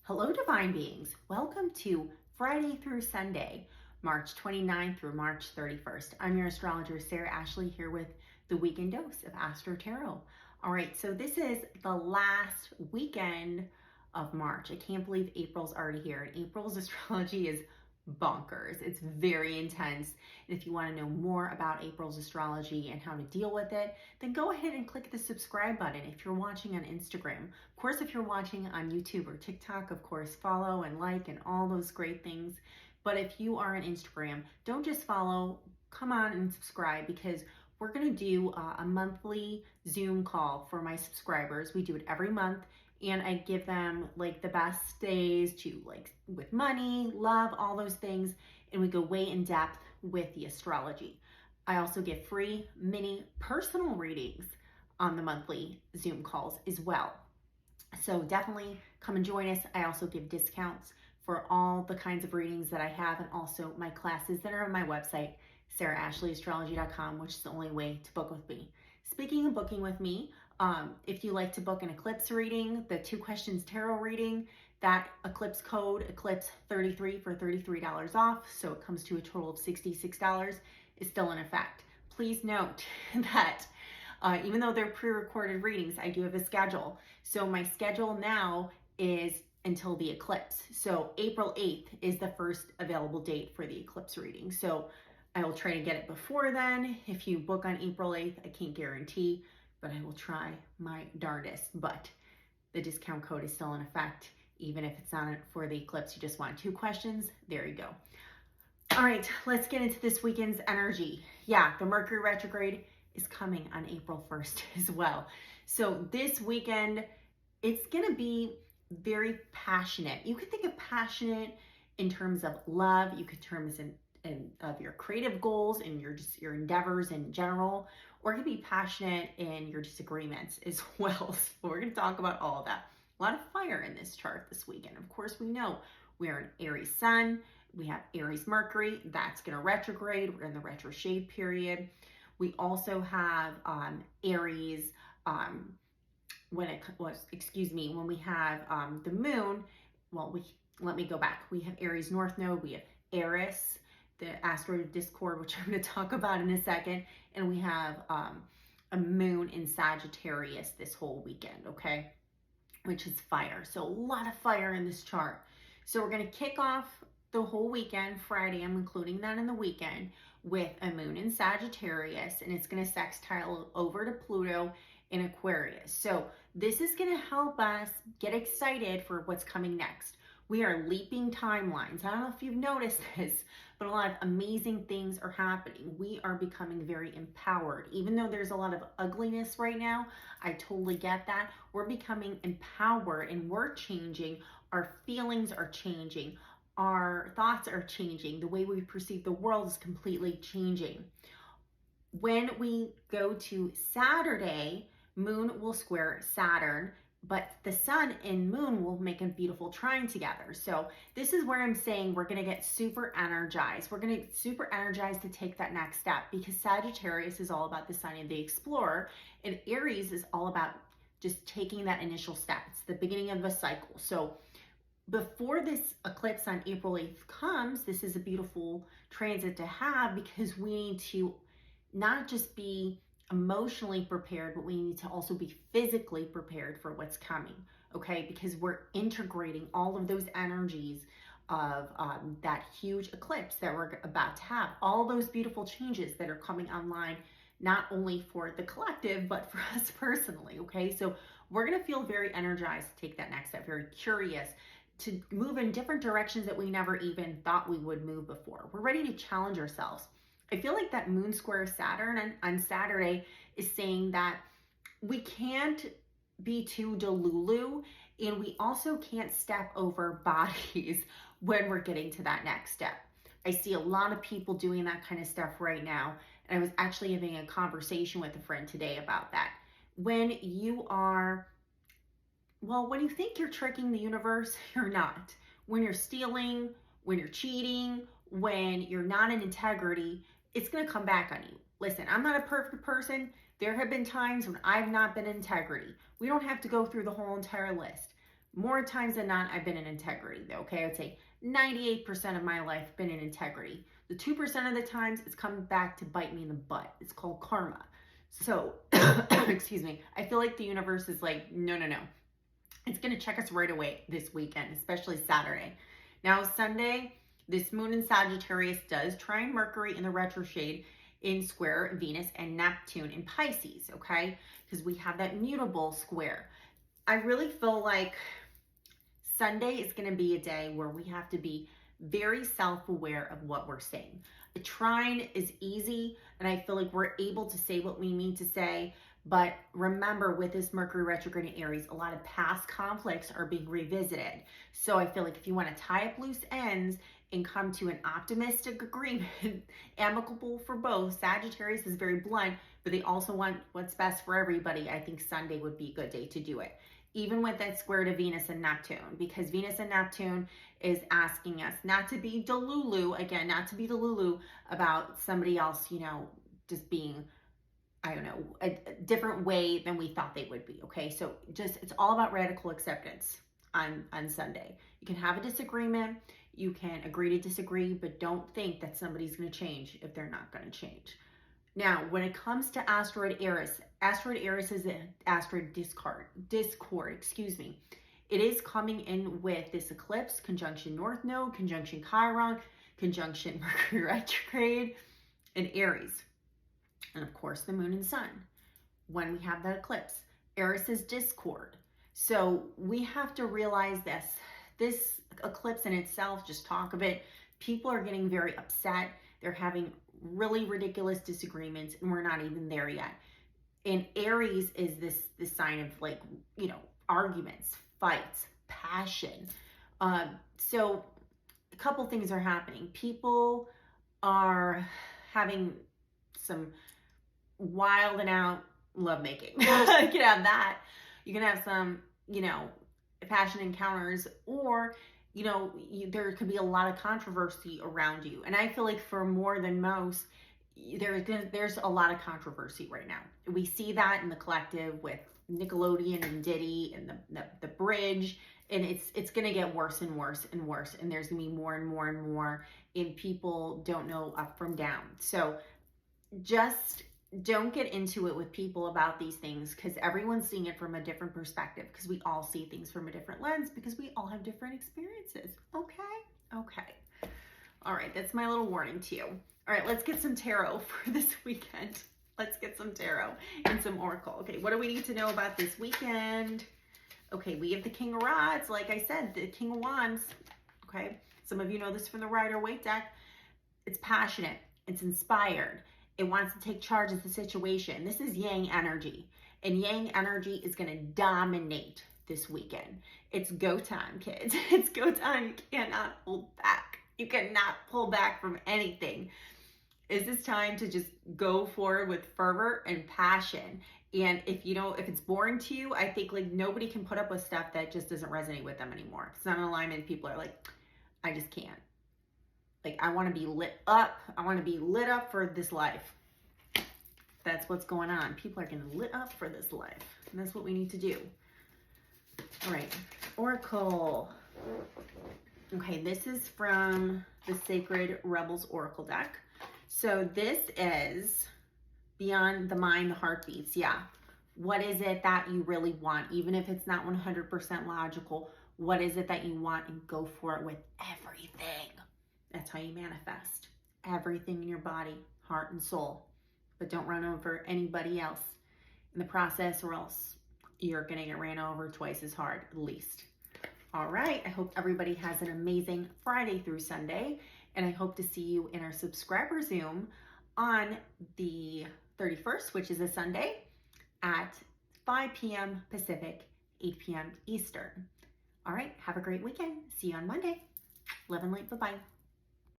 Hello, divine beings. Welcome to Friday through Sunday, March 29th through March 31st. I'm your astrologer, Sarah Ashley, here with the weekend dose of AstroTarot. All right, so this is the last weekend of March. I can't believe April's already here, and April's astrology is bonkers. It's very intense. And if you want to know more about April's astrology and how to deal with it, then go ahead and click the subscribe button if you're watching on Instagram. Of course, if you're watching on YouTube or TikTok, of course, follow and like and all those great things. But if you are on Instagram, don't just follow, come on and subscribe, because we're going to do a monthly Zoom call for my subscribers. We do it every month, and I give them like the best days to, like, with money, love, all those things, and we go way in depth with the astrology. I also give free mini personal readings on the monthly Zoom calls as well. So definitely come and join us. I also give discounts for all the kinds of readings that I have, and also my classes that are on my website, sarahashley.astrology.com, which is the only way to book with me. Speaking of booking with me, if you like to book an eclipse reading, the 2 questions tarot reading, that eclipse code, eclipse 33 for $33 off, so it comes to a total of $66, is still in effect. Please note that even though they're pre-recorded readings, I do have a schedule. So my schedule now is until the eclipse. So April 8th is the first available date for the eclipse reading. So I will try to get it before then. If you book on April 8th, I can't guarantee, but I will try my darndest. But the discount code is still in effect. Even if it's not for the eclipse, you just want 2 questions, there you go. All right, let's get into this weekend's energy. Yeah, the Mercury retrograde is coming on April 1st as well. So this weekend, it's gonna be very passionate. You could think of passionate in terms of love. You could terms in of your creative goals and your endeavors in general, or it could be passionate in your disagreements as well. So we're gonna talk about all of that. A lot of fire in this chart this weekend. Of course, we know we're an Aries sun. We have Aries Mercury. That's gonna retrograde. We're in the retrograde period. We also have Aries, when we have the moon, let me go back. We have Aries North Node, we have Eris, the Astro Discord, which I'm going to talk about in a second, and we have a moon in Sagittarius this whole weekend, okay, which is fire. So a lot of fire in this chart. So we're going to kick off the whole weekend, Friday, I'm including that in the weekend, with a moon in Sagittarius, and it's going to sextile over to Pluto in Aquarius. So this is going to help us get excited for what's coming next. We are leaping timelines. I don't know if you've noticed this, but a lot of amazing things are happening. We are becoming very empowered. Even though there's a lot of ugliness right now, I totally get that. We're becoming empowered, and we're changing. Our feelings are changing. Our thoughts are changing. The way we perceive the world is completely changing. When we go to Saturday, Moon will square Saturn, but the Sun and Moon will make a beautiful trine together. So this is where I'm saying we're going to get super energized. We're going to get super energized to take that next step, because Sagittarius is all about the sign of the explorer, and Aries is all about just taking that initial step. It's the beginning of a cycle. So before this eclipse on April 8th comes, this is a beautiful transit to have, because we need to not just be emotionally prepared, but we need to also be physically prepared for what's coming, okay? Because we're integrating all of those energies of that huge eclipse that we're about to have, all those beautiful changes that are coming online, not only for the collective, but for us personally, okay? So we're gonna feel very energized to take that next step, very curious to move in different directions that we never even thought we would move before. We're ready to challenge ourselves. I feel like that moon square Saturn on Saturday is saying that we can't be too delulu, and we also can't step over bodies when we're getting to that next step. I see a lot of people doing that kind of stuff right now, and I was actually having a conversation with a friend today about that. When you think you're tricking the universe, you're not. When you're stealing, when you're cheating, when you're not in integrity, it's going to come back on you. Listen, I'm not a perfect person. There have been times when I've not been in integrity. We don't have to go through the whole entire list. More times than not, I've been in integrity though, okay? I would say 98% of my life been in integrity. The 2% of the times it's come back to bite me in the butt. It's called karma. So, excuse me, I feel like the universe is like, no, no, no. It's going to check us right away this weekend, especially Saturday. Now, Sunday, this moon in Sagittarius does trine Mercury in the retrograde in square Venus and Neptune in Pisces, okay? Because we have that mutable square. I really feel like Sunday is going to be a day where we have to be very self-aware of what we're saying. A trine is easy, and I feel like we're able to say what we mean to say. But remember, with this Mercury retrograde in Aries, a lot of past conflicts are being revisited. So I feel like if you want to tie up loose ends and come to an optimistic agreement, amicable for both, Sagittarius is very blunt, but they also want what's best for everybody. I think Sunday would be a good day to do it. Even with that square to Venus and Neptune, because Venus and Neptune is asking us not to be delulu, again, not to be delulu about somebody else, you know, just being, I don't know, a different way than we thought they would be, okay? So just, it's all about radical acceptance on Sunday. You can have a disagreement, you can agree to disagree, but don't think that somebody's gonna change if they're not gonna change. Now, when it comes to asteroid Eris is an asteroid discord, excuse me. It is coming in with this eclipse, conjunction North Node, conjunction Chiron, conjunction Mercury retrograde, and Aries. And of course, the moon and sun. When we have that eclipse, Eris is discord. So we have to realize this eclipse in itself, just talk of it, people are getting very upset. They're having really ridiculous disagreements, and we're not even there yet. And Aries is this sign of, like, you know, arguments, fights, passion. So a couple things are happening. People are having some wild and out lovemaking. You can have that. You can have some, you know, passion encounters, or you know, there could be a lot of controversy around you. And I feel like for more than most, there's a lot of controversy right now. We see that in the collective with Nickelodeon and Diddy and the bridge, and it's going to get worse and worse and worse. And there's going to be more and more and more, and people don't know up from down. So just don't get into it with people about these things, because everyone's seeing it from a different perspective, because we all see things from a different lens, because we all have different experiences. Okay. All right, that's my little warning to you. All right, let's get some tarot for this weekend. Let's get some tarot and some oracle. Okay, what do we need to know about this weekend? Okay, we have the King of Rods. Like I said, the King of Wands. Okay, some of you know this from the Rider-Waite deck. It's passionate. It's inspired. It wants to take charge of the situation. This is Yang energy, and Yang energy is going to dominate this weekend. It's go time, kids. It's go time. You cannot hold back. You cannot pull back from anything. Is this time to just go forward with fervor and passion? And if it's boring to you, I think like nobody can put up with stuff that just doesn't resonate with them anymore. It's not in alignment. People are like, I just can't. Like, I want to be lit up. I want to be lit up for this life. That's what's going on. People are getting lit up for this life. And that's what we need to do. All right. Oracle. Okay, this is from the Sacred Rebels Oracle deck. So this is beyond the mind, the heartbeats. Yeah. What is it that you really want? Even if it's not 100% logical, what is it that you want? And go for it with everything. That's how you manifest everything in your body, heart, and soul. But don't run over anybody else in the process, or else you're going to get ran over twice as hard, at least. All right. I hope everybody has an amazing Friday through Sunday. And I hope to see you in our subscriber Zoom on the 31st, which is a Sunday, at 5 p.m. Pacific, 8 p.m. Eastern. All right. Have a great weekend. See you on Monday. Love and light. Bye-bye.